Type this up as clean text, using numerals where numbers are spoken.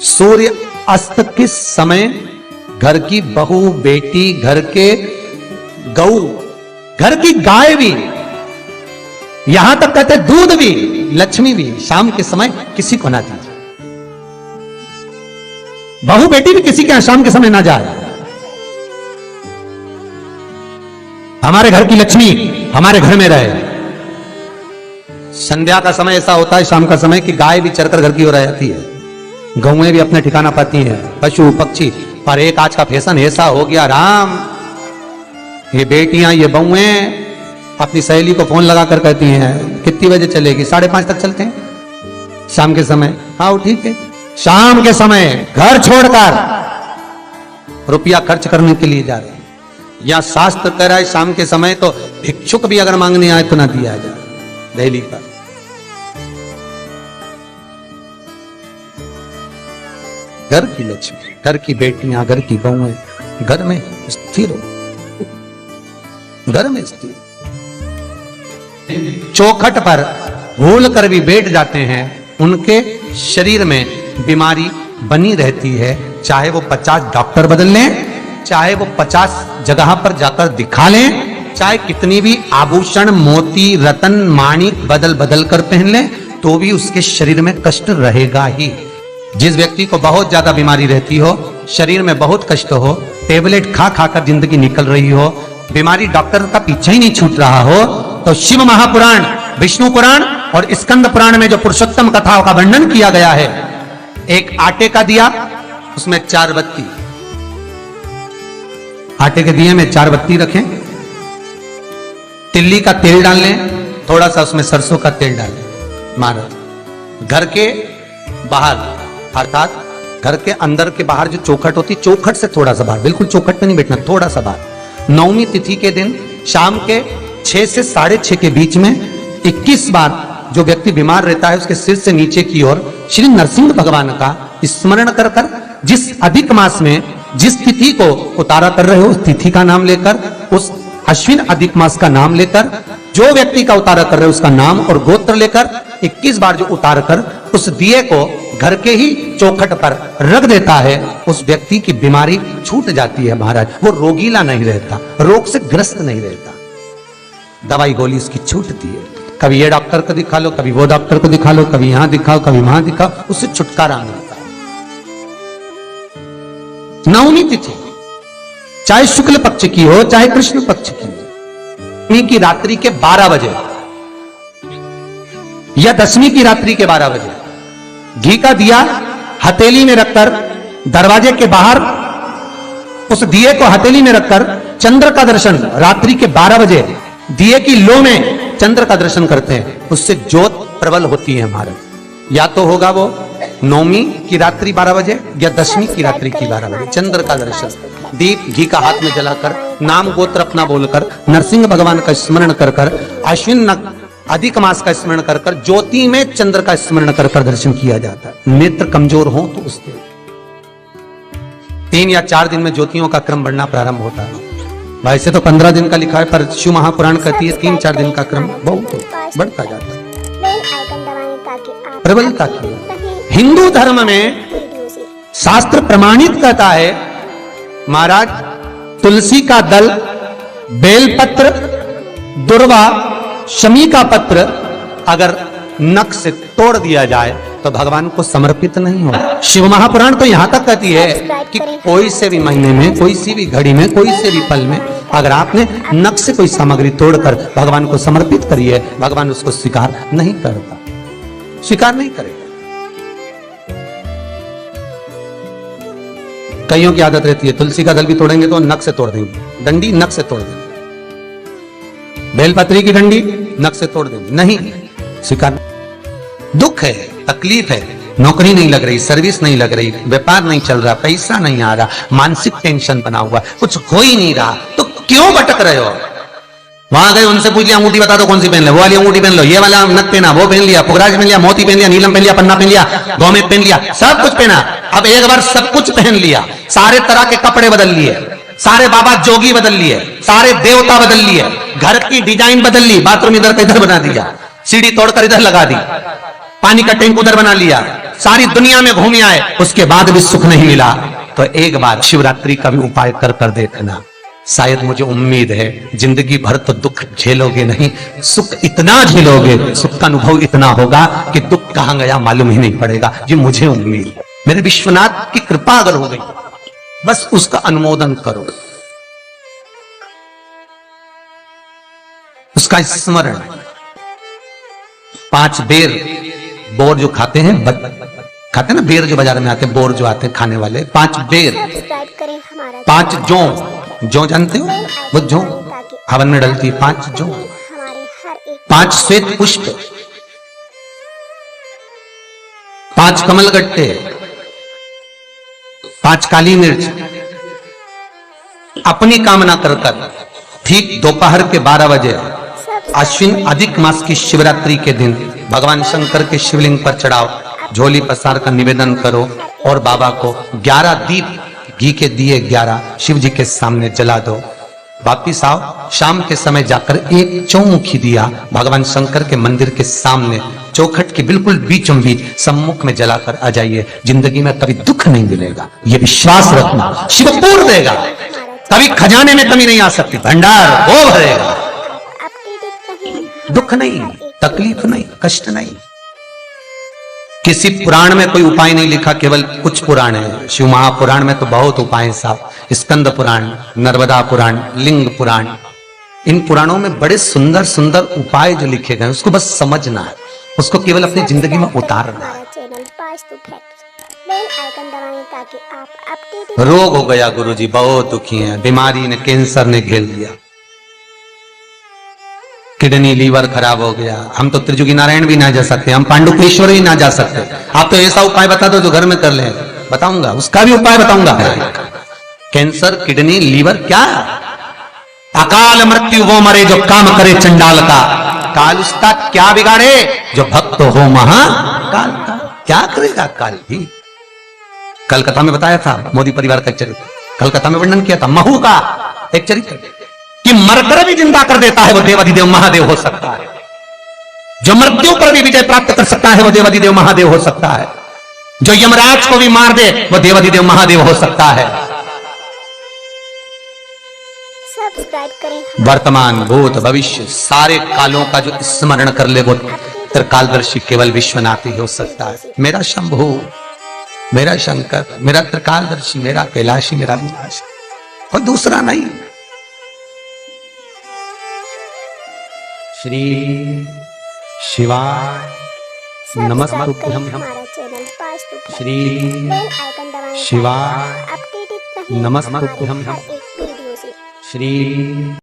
सूर्य अस्त के समय घर की बहू, बेटी, घर के गऊ, घर की गाय भी, यहां तक कहते दूध भी, लक्ष्मी भी शाम के समय किसी को ना दीजिए। बहू बेटी भी किसी के यहां शाम के समय ना जाए। हमारे घर की लक्ष्मी हमारे घर में रहे। संध्या का समय ऐसा होता है, शाम का समय, कि गाय भी चरकर घर की ओर आ जाती है, गौएं भी अपने ठिकाना पाती हैं, पशु पक्षी। पर एक आज का फैशन ऐसा हो गया राम, ये बेटियां, ये बहुएं अपनी सहेली को फोन लगा कर कहती हैं कितनी बजे चलेगी? 5:30 तक चलते हैं शाम के समय। हाँ ठीक है, शाम के समय घर छोड़कर रुपया खर्च करने के लिए जा रहे हैं। या शास्त्र कह रहा है शाम के समय तो भिक्षुक भी अगर मांगने आए तो ना दिया जाए। दिल्ली का घर की लक्ष्मी, घर की बेटियां, घर की बहुएं घर में स्थिर हो, घर में स्थिर। चौखट पर भूल कर भी बैठ जाते हैं, उनके शरीर में बीमारी बनी रहती है। चाहे वो 50 डॉक्टर बदल लें, चाहे वो 50 जगह पर जाकर दिखा लें, चाहे कितनी भी आभूषण, मोती, रतन, माणिक बदल बदल कर पहन लें, तो भी उसके शरीर में कष्ट रहेगा ही। जिस व्यक्ति को बहुत ज्यादा बीमारी रहती हो, शरीर में बहुत कष्ट हो, टेबलेट खा खा कर जिंदगी निकल रही हो, बीमारी डॉक्टर का पीछा ही नहीं छूट रहा हो, तो शिव महापुराण, विष्णु पुराण और स्कंद पुराण में जो पुरुषोत्तम कथाओं का वर्णन किया गया है, एक आटे का दिया, उसमें 4 बत्ती, आटे के दिए में 4 बत्ती रखें, तिल्ली का तेल डाल लें, थोड़ा सा उसमें सरसों का तेल डाल लें। महाराज घर के बाहर, अर्थात घर के अंदर के बाहर जो चौखट होती, चौखट से थोड़ा सा बाहर, बिल्कुल चौखट पे नहीं बैठना, थोड़ा सा बाहर, 9वीं तिथि के दिन शाम के 6 से 6:30 के बीच में 21 बार जो व्यक्ति बीमार रहता है उसके सिर से नीचे की ओर श्री नरसिंह भगवान का स्मरण कर कर, जिस अधिक मास में जिस तिथि को उतारा कर रहे हो उस तिथि का नाम लेकर, उस अश्विन अधिक मास का नाम लेकर, जो व्यक्ति का उतारा कर रहे हो उसका नाम और गोत्र लेकर 21 बार जो उतार कर उस दिए को घर के ही चौखट पर रख देता है, उस व्यक्ति की बीमारी छूट जाती है महाराज। वो रोगीला नहीं रहता, रोग से ग्रस्त नहीं रहता, दवाई गोली उसकी छूटती है। कभी ये डॉक्टर को दिखा लो, कभी वो डॉक्टर को दिखा लो, कभी यहां दिखाओ, कभी वहां दिखाओ, उससे छुटकारा मिलता है। 9वीं तिथि चाहे शुक्ल पक्ष की हो चाहे कृष्ण पक्ष की हो, की रात्रि के 12 बजे या 10वीं की रात्रि के 12 बजे घी का दिया हथेली में रखकर दरवाजे के बाहर उस दिए को हथेली में रखकर चंद्र का दर्शन रात्रि के 12 बजे दिए की लो में चंद्र का दर्शन करते हैं, उससे ज्योत प्रबल होती है महाराज। या तो होगा वो 9वीं की रात्रि 12 बजे या 10वीं की रात्रि की 12 बजे चंद्र का दर्शन, दीप घी का हाथ में जलाकर, नाम गोत्र अपना बोलकर, नरसिंह भगवान का स्मरण कर कर, अश्विन अधिक मास का स्मरण कर कर, ज्योति में चंद्र का स्मरण कर कर दर्शन किया जाता है। नेत्र कमजोर हो तो उस दिन 3 या 4 दिन में ज्योतियों का क्रम बढ़ना प्रारंभ होता है। वैसे तो 15 दिन का लिखा है, पर शिव महापुराण कहती है 3-4 दिन का क्रम बहुत बढ़ता जाता है। प्रबलता की हिंदू धर्म में शास्त्र प्रमाणित कहता है महाराज, तुलसी का दल, बेलपत्र, दुर्वा, शमी का पत्र अगर नख से तोड़ दिया जाए तो भगवान को समर्पित नहीं हो। शिव महापुराण तो यहां तक कहती है कि कोई से भी महीने में, कोई सी भी घड़ी में, कोई से भी पल में अगर आपने नख से कोई सामग्री तोड़कर भगवान को समर्पित करी है, भगवान उसको स्वीकार नहीं करता, स्वीकार नहीं करेगा। कईयों की आदत रहती है तुलसी का दल भी तोड़ेंगे तो नख से तोड़ देंगे, डंडी नख से तोड़ देंगे, बेलपत्री की डंडी नख से तोड़ देंगे, नहीं स्वीकार। दुख है, तकलीफ है, नौकरी नहीं लग रही, सर्विस नहीं लग रही, व्यापार नहीं चल रहा, पैसा नहीं आ रहा, मानसिक टेंशन बना हुआ, कुछ हो ही नहीं रहा, तो क्यों भटक रहे हो? वहां गए, उनसे पूछ लिया अंगूठी बता दो कौन सी पहन लो, वो वाली अंगूठी पहन लो, ये वाला नथ पहना, वो पहन लिया, पुखराज पहन लिया, मोती पहन लिया, नीलम पहन लिया, पन्ना पहन लिया, गौमेद पहन लिया, सब कुछ पहना। अब एक बार सब कुछ पहन लिया, सारे तरह के कपड़े बदल लिए, सारे बाबा जोगी बदल लिए, सारे देवता बदल लिए, घर की डिजाइन बदल ली, बाथरूम इधर का इधर बना दिया, सीढ़ी तोड़कर इधर लगा दी, पानी का टैंक उधर बना लिया, सारी दुनिया में घूम आए, उसके बाद भी सुख नहीं मिला, तो एक बार शिवरात्रि का भी उपाय कर कर देखना। शायद मुझे उम्मीद है जिंदगी भर तो दुख झेलोगे नहीं, सुख इतना झेलोगे, सुख का अनुभव इतना होगा कि दुख कहां गया मालूम ही नहीं पड़ेगा। ये मुझे उम्मीद है, मेरे विश्वनाथ की कृपा अगर हो गई, बस उसका अनुमोदन करो, उसका स्मरण। 5 बेर बोर जो खाते हैं, खाते हैं ना बेर जो बाजार में आते हैं, बोर जो आते हैं खाने वाले, 5 बेर, 5 जौ जानते हो, वो जौ हवन में डलती है, 5 जौ, 5 श्वेत पुष्प, 5 कमल गट्टे, 5 काली मिर्च, अपनी कामना कर कर ठीक दोपहर के 12 बजे अश्विन अधिक मास की शिवरात्रि के दिन भगवान शंकर के शिवलिंग पर चढ़ाओ, झोली पसार का निवेदन करो और बाबा को 11 दीप घी के दिए 11 शिव जी के सामने जला दो। वापिस आओ, शाम के समय जाकर एक चौमुखी दिया भगवान शंकर के मंदिर के सामने चौखट के बिल्कुल बीचों बीच सम्मुख में जलाकर आ जाइए। जिंदगी में कभी दुख नहीं मिलेगा, ये विश्वास रखना, शिव पूर्ण देगा, कभी खजाने में कमी नहीं आ सकती, भंडार वो भरेगा, दुख नहीं, तकलीफ नहीं, कष्ट नहीं। किसी पुराण में कोई उपाय नहीं लिखा, केवल कुछ पुराण है। शिव महापुराण में तो बहुत उपाय साहब, स्कंद पुराण, नर्मदा पुराण, लिंग पुराण, इन पुराणों में बड़े सुंदर सुंदर उपाय जो लिखे गए, उसको बस समझना है, उसको केवल अपनी जिंदगी में उतारना है। रोग हो गया गुरुजी, बहुत दुखी हैं, बीमारी ने, कैंसर ने घेर लिया, किडनी लीवर खराब हो गया, हम तो त्रिजुगी नारायण भी ना जा सकते, हम पांडुपेश्वर ही ना जा सकते, आप तो ऐसा उपाय बता दो जो घर में कर ले। बताऊंगा, उसका भी उपाय बताऊंगा। कैंसर, किडनी, लीवर, क्या अकाल मृत्यु वो मरे जो काम करे चंडाल का, काल उसका क्या बिगाड़े जो भक्त हो महाकाल का। क्या करेगा काल भी। कलकत्ता में बताया था मोदी परिवार का चरित्र, कलकत्ता में वर्णन किया था महू का एक चरित्र कि मरकर भी जिंदा कर देता है वो देवाधिदेव महादेव हो सकता है, जो मृत्यु पर भी विजय प्राप्त कर सकता है वो देवाधिदेव महादेव हो सकता है, जो यमराज को भी मार दे वो देवाधिदेव महादेव हो सकता है। सब्सक्राइब करें। वर्तमान, भूत, भविष्य सारे कालों का जो स्मरण कर ले वो त्रिकालदर्शी केवल विश्वनाथ ही हो सकता है। मेरा शंभु, मेरा शंकर, मेरा त्रिकालदर्शी, मेरा कैलाशी, मेरा विनाश, और दूसरा नहीं। श्री शिवाय नमस्तुभ्यं, श्री शिवाय नमस्तुभ्यं, श्री